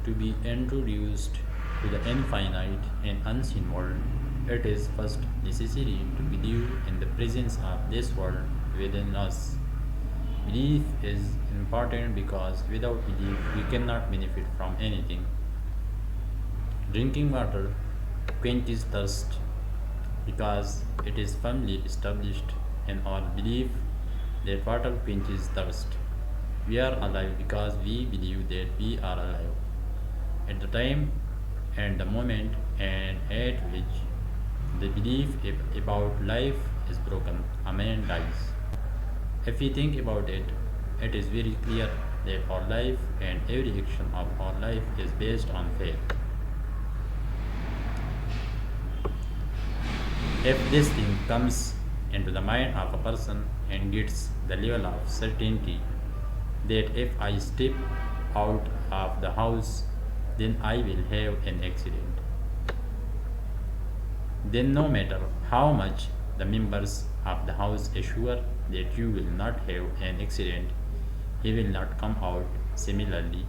To be introduced to the infinite and unseen world, it is first necessary to believe in the presence of this world within us. Belief is important because without belief we cannot benefit from anything. Drinking water quenches thirst because it is firmly established in our belief that water quenches thirst. We are alive because we believe that we are alive. At the time and the moment and at which the belief about life is broken, a man dies. If we think about it, it is very clear that our life and every action of our life is based on faith. If this thing comes into the mind of a person and gets the level of certainty that if I step out of the house, then I will have an accident, then no matter how much the members of the house assure that you will not have an accident, he will not come out. Similarly,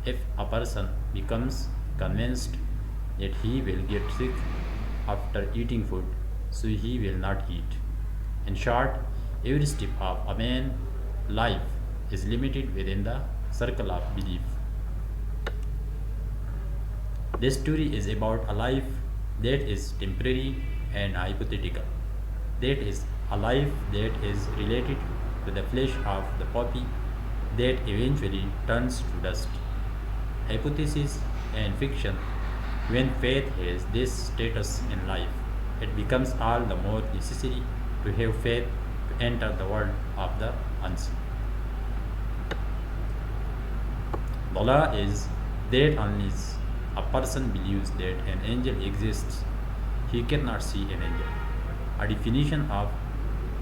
if a person becomes convinced that he will get sick after eating food, so he will not eat. In short, every step of a man's life is limited within the circle of belief. This story is about a life that is temporary and hypothetical. That is a life that is related to the flesh of the poppy that eventually turns to dust. Hypothesis and fiction, when faith has this status in life, it becomes all the more necessary to have faith to enter the world of the unseen. The law is that unless a person believes that an angel exists, he cannot see an angel. A definition of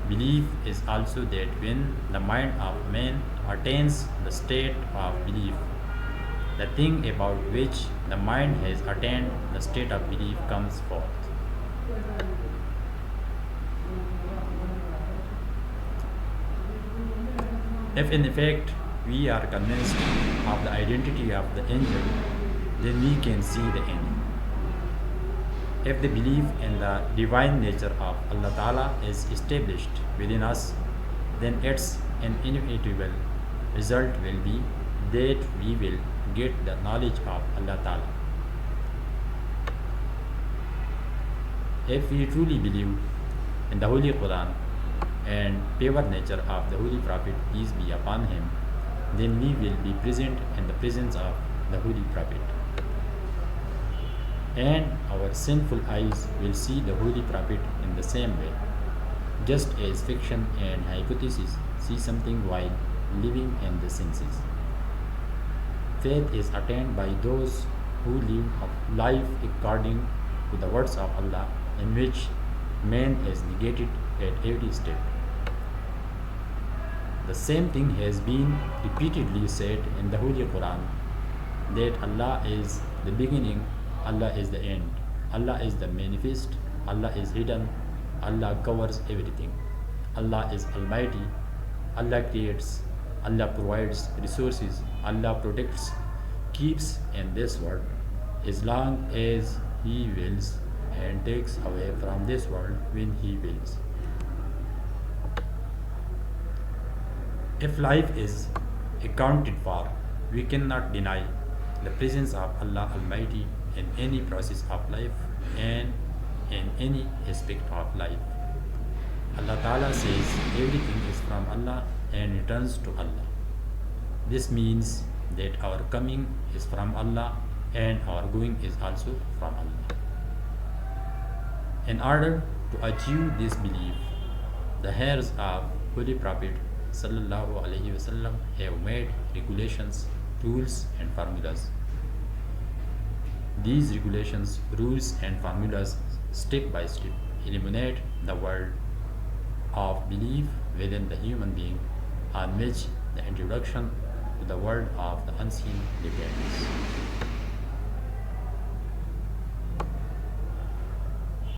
belief is also that when the mind of man attains the state of belief, the thing about which the mind has attained the state of belief comes forth. If in effect we are convinced of the identity of the angel, then we can see the angel. If the belief in the divine nature of Allah Ta'ala is established within us, then its an inevitable result will be that we will get the knowledge of Allah Ta'ala. If we truly believe in the Holy Quran and pure nature of the Holy Prophet, peace be upon him, then we will be present in the presence of the Holy Prophet. And our sinful eyes will see the Holy Prophet in the same way, just as fiction and hypothesis see something while living in the senses. Faith is attained by those who live a life according to the words of Allah, in which man is negated at every step. The same thing has been repeatedly said in the Holy Quran that Allah is the beginning, Allah is the end, Allah is the manifest, Allah is hidden, Allah covers everything, Allah is Almighty, Allah creates, Allah provides resources, Allah protects, keeps in this world as long as He wills and takes away from this world when He wills. If life is accounted for, we cannot deny the presence of Allah Almighty in any process of life and in any aspect of life. Allah Ta'ala says everything is from Allah and returns to Allah. This means that our coming is from Allah and our going is also from Allah. In order to achieve this belief, the heirs of Holy Prophet Sallallahu Alaihi Wasallam have made regulations, rules and formulas. These regulations, rules and formulas step by step illuminate the world of belief within the human being on which the introduction to the world of the unseen depends.